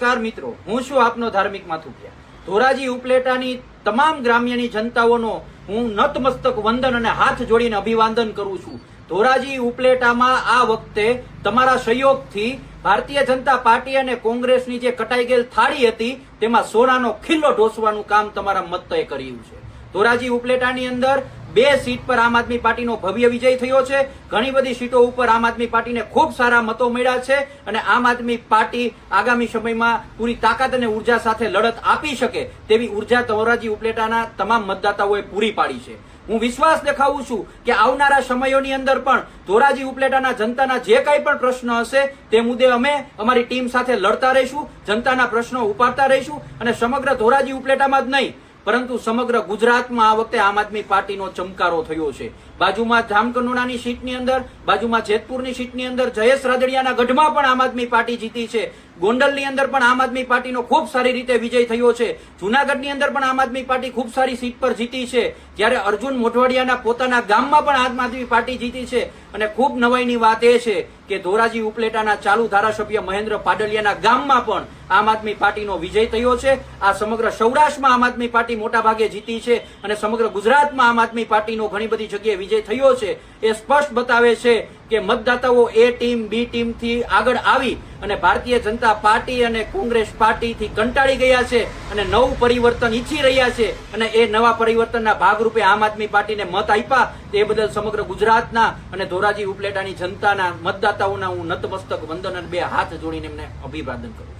નમસ્કાર મિત્રો, હું છું આપનો ધાર્મિક માથુકિયા. ધોરાજી ઉપલેટાની તમામ ગ્રામ્યની જનતાઓનો હું નતમસ્તક વંદન અને હાથ જોડીને અભિવાદન કરું છું. ધોરાજી ઉપલેટામાં આ વખતે તમારા સહયોગથી ભારતીય જનતા પાર્ટી અને કોંગ્રેસની જે કટાઈ ગયેલ થાળી હતી તેમાં સોનાનો ખીલ્લો ઢોસવાનું કામ તમારા મતએ કર્યું છે. ધોરાજી ઉપલેટાની અંદર 2 સીટ પર આમ આદમી પાર્ટીનો ભવ્ય વિજય થયો છે. ઘણી બધી સીટો ઉપર આમ આદમી પાર્ટીને ખૂબ સારા મતો મળ્યા છે અને આમ આદમી પાર્ટી આગામી સમયમાં પૂરી તાકાત અને ઉર્જા સાથે લડત આપી શકે તેવી ઉર્જા ધોરાજી ઉપલેટાના તમામ મતદાતાઓએ પૂરી પાડી છે. હું વિશ્વાસ દેખાવું છું કે આવનારા સમયોની અંદર પણ ધોરાજી ઉપલેટાના જનતાના જે કંઈ પણ પ્રશ્ન હશે તે મુદ્દે અમે અમારી ટીમ સાથે લડતા રહીશું, જનતાના પ્રશ્નો ઉપાડતા રહીશું અને સમગ્ર ધોરાજી ઉપલેટામાં જ નહીં પરંતુ સમગ્ર ગુજરાતમાં આ વખતે આમ આદમી પાર્ટીનો ચમકારો થયો છે. બાજુમાં જામકંડોળાની સીટની અંદર, બાજુમાં જેતપુરની સીટની અંદર જયેશ રાદડિયાના ગઢમાં પણ આમ આદમી પાર્ટી જીતી છે. ગોંડલની અંદર પણ આમ આદમી પાર્ટીનો ખૂબ સારી રીતે વિજય થયો છે. જૂનાગઢની અંદર પણ આમ આદમી પાર્ટી ખૂબ સારી સીટ પર જીતી છે. જ્યારે અર્જુન મોઢવાડિયાના પોતાના ગામમાં પણ આમ આદમી પાર્ટી જીતી છે. અને ખૂબ નવાઈની વાત એ છે કે ધોરાજી ઉપલેટાના ચાલુ ધારાસભ્ય મહેન્દ્ર પાડલિયાના ગામમાં પણ આમ આદમી પાર્ટીનો વિજય થયો છે. આ સમગ્ર સૌરાષ્ટ્રમાં આમ આદમી પાર્ટી મોટા ભાગે જીતી છે અને સમગ્ર ગુજરાતમાં આમ આદમી પાર્ટીનો ઘણી બધી જગ્યાએ વિજય થયો છે. એ સ્પષ્ટ બતાવે છે કે મતદાતાઓ એ ટીમ બી ટીમથી આગળ આવી અને ભારતીય જનતા પાર્ટી અને કોંગ્રેસ પાર્ટીથી કંટાળી ગયા છે અને નવું પરિવર્તન ઈચ્છી રહ્યા છે અને એ નવા પરિવર્તનના ભાગરૂપે આમ આદમી પાર્ટીને મત આપ્યા. તે બદલ સમગ્ર ગુજરાતના અને ધોરાજી ઉપલેટાની જનતાના મતદાતાઓના હું નતમસ્તક વંદન અને 2 હાથ જોડીને એમને અભિવાદન કરું છું.